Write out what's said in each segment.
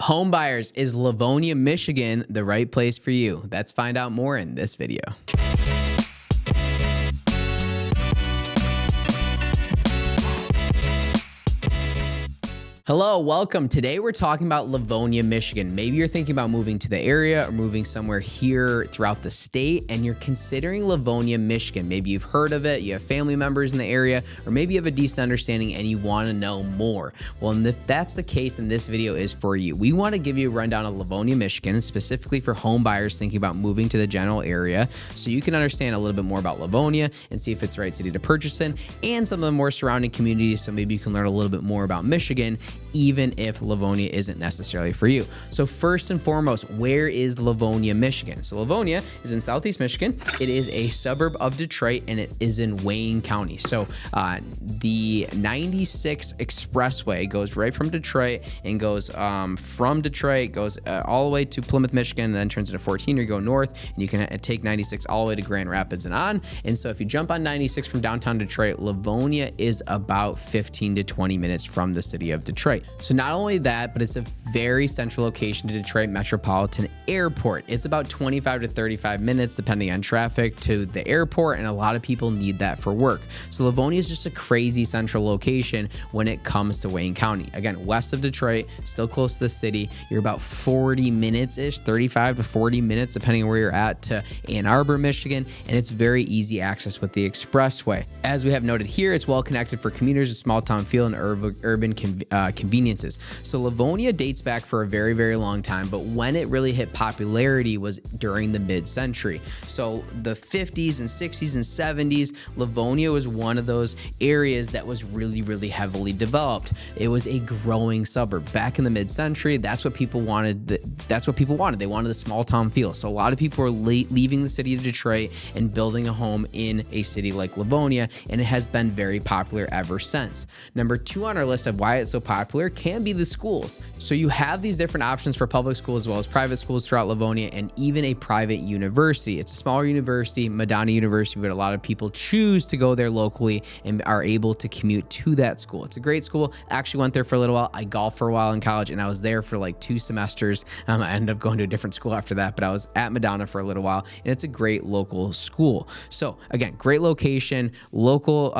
Home buyers, is Livonia, Michigan the right place for you? Let's find out more in this video. Hello, welcome. Today we're talking about Livonia, Michigan. Maybe you're thinking about moving to the area or moving somewhere here throughout the state, and you're considering Livonia, Michigan. Maybe you've heard of it, you have family members in the area, or maybe you have a decent understanding and you want to know more. Well, and if that's the case, then this video is for you. We want to give you a rundown of Livonia, Michigan, specifically for home buyers thinking about moving to the general area, so you can understand a little bit more about Livonia and see if it's the right city to purchase in, and some of the more surrounding communities, so maybe you can learn a little bit more about Michigan, even if Livonia isn't necessarily for you. So first and foremost, where is Livonia, Michigan? So Livonia is in southeast Michigan. It is a suburb of Detroit, and it is in Wayne County. So the 96 expressway goes right from Detroit and goes from Detroit, goes all the way to Plymouth, Michigan, and then turns into 14. You go north, and you can take 96 all the way to Grand Rapids and on. And so if you jump on 96 from downtown Detroit, Livonia is about 15 to 20 minutes from the city of Detroit. So not only that, but it's a very central location to Detroit Metropolitan Airport. It's about 25 to 35 minutes, depending on traffic, to the airport, and a lot of people need that for work. So Livonia is just a crazy central location when it comes to Wayne County. Again, west of Detroit, still close to the city. You're about 40 minutes-ish, 35 to 40 minutes, depending on where you're at, to Ann Arbor, Michigan, and it's very easy access with the expressway. As we have noted here, it's well connected for commuters with small town feel and urban conveniences. So Livonia dates back for a very, very long time, but when it really hit popularity was during the mid-century. So the 50s and 60s and 70s, Livonia was one of those areas that was really, really heavily developed. It was a growing suburb. Back in the mid-century, that's what people wanted. They wanted the small town feel. So a lot of people were leaving the city of Detroit and building a home in a city like Livonia, and it has been very popular ever since. Number 2 on our list of why it's so popular can be the schools. So you have these different options for public schools as well as private schools throughout Livonia, and even a private university. It's a smaller university, Madonna University, but a lot of people choose to go there locally and are able to commute to that school. It's a great school. I actually went there for a little while. I golfed for a while in college, and I was there for like 2 semesters. I ended up going to a different school after that, but I was at Madonna for a little while, and it's a great local school. So again, great location, local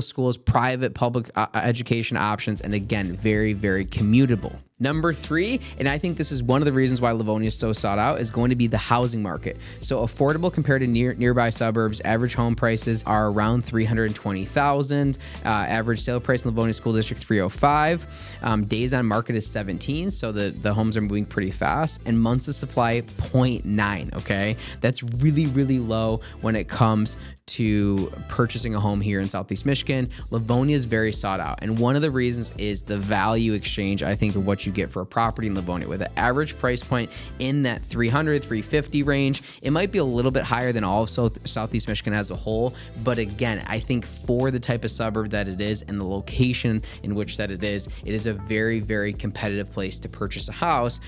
schools, private, public education options, and again, very, very commutable. Number 3, and I think this is one of the reasons why Livonia is so sought out, is going to be the housing market. So affordable compared to nearby suburbs. Average home prices are around $320,000. Average sale price in Livonia School District 305. Days on market is 17, so the homes are moving pretty fast. And months of supply, 0.9, okay? That's really, really low when it comes to purchasing a home here in southeast Michigan. Livonia is very sought out, and one of the reasons is the value exchange, I think, of what you get for a property in Livonia, with an average price point in that $300, $350 range. It might be a little bit higher than all of southeast Michigan as a whole, but again, I think for the type of suburb that it is and the location in which that it is a very, very competitive place to purchase a house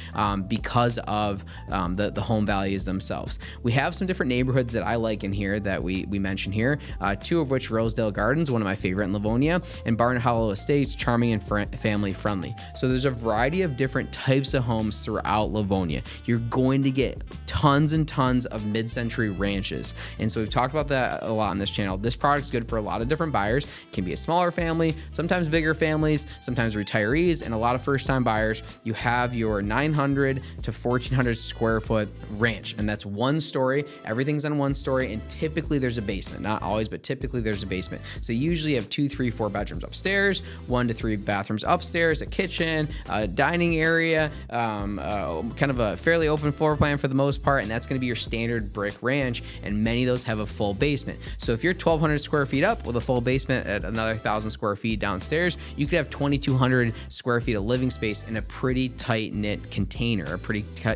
because of the home values themselves. We have some different neighborhoods that I like in here that we mention here, 2 of which, Rosedale Gardens, one of my favorite in Livonia, and Barn Hollow Estates, charming and family friendly. So there's a variety of different types of homes throughout Livonia. You're going to get tons and tons of mid-century ranches, and so we've talked about that a lot on this channel. This product's good for a lot of different buyers. It can be a smaller family, sometimes bigger families, sometimes retirees, and a lot of first-time buyers. You have your 900 to 1,400 square foot ranch, and that's 1 story. Everything's on 1 story, and typically there's a basement. Not always, but typically there's a basement. So you usually have 2, 3, 4 bedrooms upstairs, 1 to 3 bathrooms upstairs, a kitchen, a dining area, kind of a fairly open floor plan for the most part, and that's going to be your standard brick ranch, and many of those have a full basement. So if you're 1,200 square feet up with a full basement at another 1,000 square feet downstairs, you could have 2,200 square feet of living space in a pretty tight-knit container,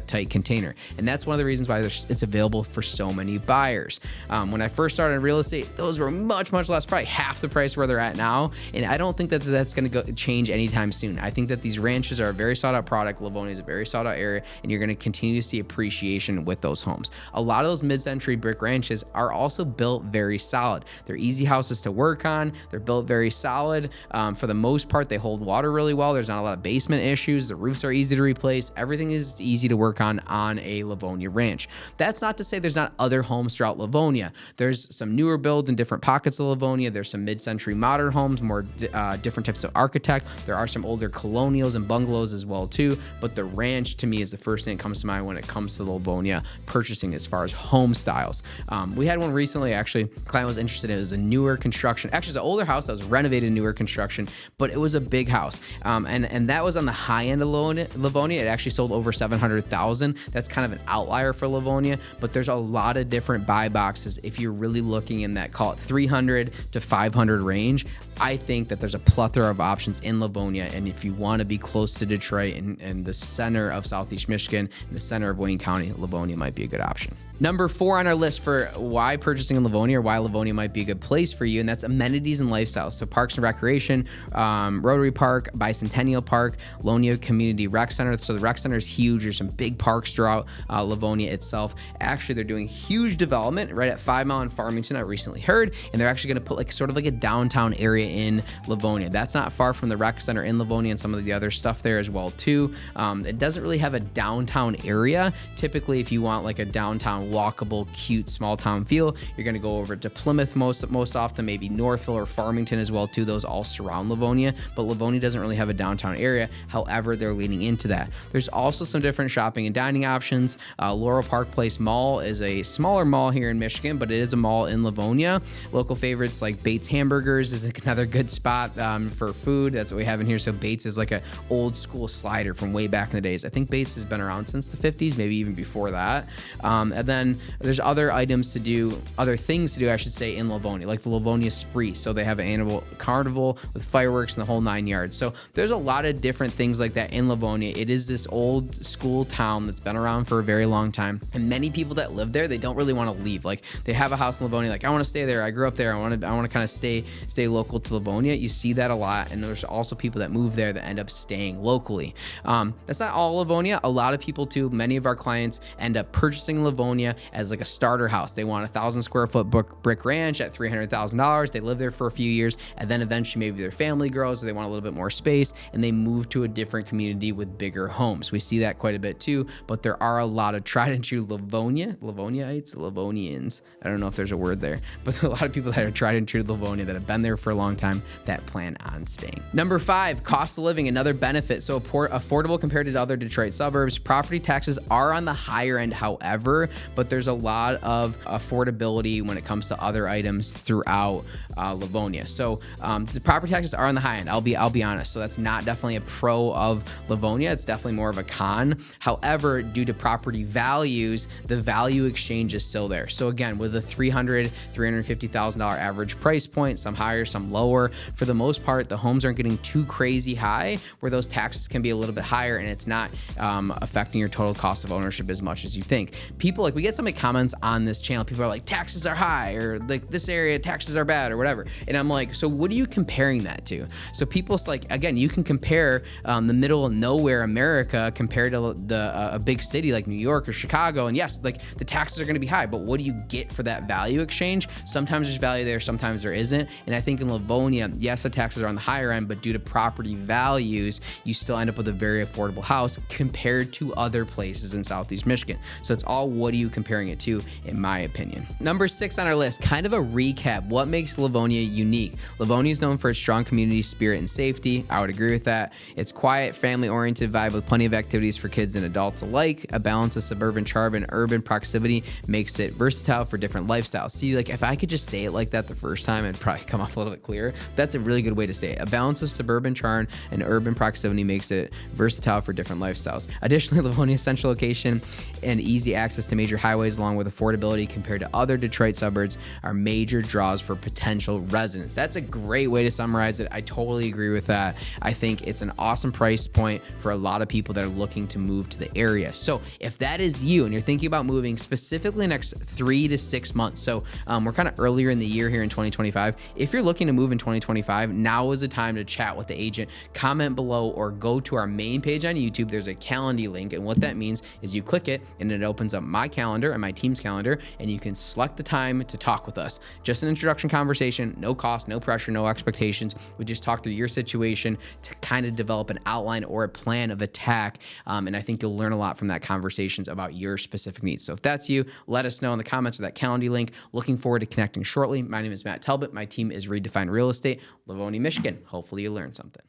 tight container. And that's one of the reasons why it's available for so many buyers. When I first started in real estate, those were much, much less, probably half the price where they're at now, and I don't think that's going to change anytime soon. I think that these ranches are a very sought out product. Livonia is a very sought out area, and you're going to continue to see appreciation Michigan with those homes. A lot of those mid-century brick ranches are also built very solid. They're easy houses to work on. They're built very solid. For the most part, they hold water really well. There's not a lot of basement issues. The roofs are easy to replace. Everything is easy to work on a Livonia ranch. That's not to say there's not other homes throughout Livonia. There's some newer builds in different pockets of Livonia. There's some mid-century modern homes, more different types of architect. There are some older colonials and bungalows as well too, but the ranch to me is the first thing that comes to mind when it comes to Livonia purchasing as far as home styles. We had one recently, actually, a client was interested in. It was a newer construction. Actually, it's an older house that was renovated, newer construction, but it was a big house. And that was on the high end of Livonia. It actually sold over $700,000. That's kind of an outlier for Livonia, but there's a lot of different buy boxes. If you're really looking in that, call it 300 to 500 range, I think that there's a plethora of options in Livonia. And if you want to be close to Detroit and the center of Southeast Michigan, and the center of Wayne County, Livonia might be a good option. Number 4 on our list for why purchasing in Livonia, or why Livonia might be a good place for you, and that's amenities and lifestyles. So parks and recreation, Rotary Park, Bicentennial Park, Livonia Community Rec Center. So the rec center is huge. There's some big parks throughout Livonia itself. Actually, they're doing huge development right at 5 Mile and Farmington, I recently heard, and they're actually going to put like sort of like a downtown area in Livonia. That's not far from the rec center in Livonia and some of the other stuff there as well too. It doesn't really have a downtown area. Typically, if you want like a downtown walkable, cute, small town feel, you're going to go over to Plymouth most often, maybe Northville or Farmington as well too. Those all surround Livonia, but Livonia doesn't really have a downtown area. However, they're leaning into that. There's also some different shopping and dining options. Laurel Park Place Mall is a smaller mall here in Michigan, but it is a mall in Livonia. Local favorites like Bates Hamburgers is another good spot for food. That's what we have in here. So Bates is like an old school slider from way back in the days. I think Bates has been around since the 50s, maybe even before that. And then there's other things to do, I should say, in Livonia, like the Livonia Spree. So they have an annual carnival with fireworks and the whole 9 yards. So there's a lot of different things like that in Livonia. It is this old school town that's been around for a very long time. And many people that live there, they don't really want to leave. Like they have a house in Livonia, like I want to stay there. I grew up there. I want to kind of stay local to Livonia. You see that a lot. And there's also people that move there that end up staying locally. That's not all Livonia. A lot of people too, many of our clients end up purchasing Livonia as like a starter house. They want 1,000 square foot brick ranch at $300,000. They live there for a few years, and then eventually maybe their family grows, or they want a little bit more space, and they move to a different community with bigger homes. We see that quite a bit too, but there are a lot of tried and true Livoniaites, Livonians. I don't know if there's a word there, but a lot of people that are tried and true to Livonia that have been there for a long time that plan on staying. Number 5, cost of living, another benefit. So affordable compared to other Detroit suburbs. Property taxes are on the higher end, however, but there's a lot of affordability when it comes to other items throughout Livonia. So the property taxes are on the high end. I'll be honest. So that's not definitely a pro of Livonia. It's definitely more of a con. However, due to property values, the value exchange is still there. So again, with a $350,000 average price point, some higher, some lower, for the most part, the homes aren't getting too crazy high where those taxes can be a little bit higher, and it's not affecting your total cost of ownership as much as you think. People, like, we get so many comments on this channel. People are like, taxes are high, or like this area taxes are bad, or whatever. And I'm like, so what are you comparing that to? So people's like, again, you can compare the middle of nowhere America compared to a big city like New York or Chicago. And yes, like the taxes are going to be high, but what do you get for that value exchange? Sometimes there's value there, sometimes there isn't. And I think in Livonia, yes, the taxes are on the higher end, but due to property values, you still end up with a very affordable house compared to other places in Southeast Michigan. So it's all, what are you comparing it to, in my opinion. Number 6 on our list, kind of a recap. What makes Livonia unique? Livonia is known for its strong community spirit and safety. I would agree with that. It's quiet, family-oriented vibe with plenty of activities for kids and adults alike. A balance of suburban charm and urban proximity makes it versatile for different lifestyles. See, like if I could just say it like that the first time, it'd probably come off a little bit clearer. That's a really good way to say it. A balance of suburban charm and urban proximity makes it versatile for different lifestyles. Additionally, Livonia's central location and easy access to major highways along with affordability compared to other Detroit suburbs are major draws for potential residents. That's a great way to summarize it. I totally agree with that. I think it's an awesome price point for a lot of people that are looking to move to the area. So if that is you and you're thinking about moving specifically next 3 to 6 months, so we're kind of earlier in the year here in 2025. If you're looking to move in 2025, now is the time to chat with the agent. Comment below or go to our main page on YouTube. There's a Calendly link, and what that means is you click it and it opens up my calendar and my team's calendar, and you can select the time to talk with us. Just an introduction conversation, no cost, no pressure, no expectations. We just talk through your situation to kind of develop an outline or a plan of attack, and I think you'll learn a lot from that conversations about your specific needs. So if that's you, let us know in the comments or that Calendly link. Looking forward to connecting shortly. My name is Matt Talbot. My team is Redefine Real Estate, Livonia, Michigan. Hopefully you learned something.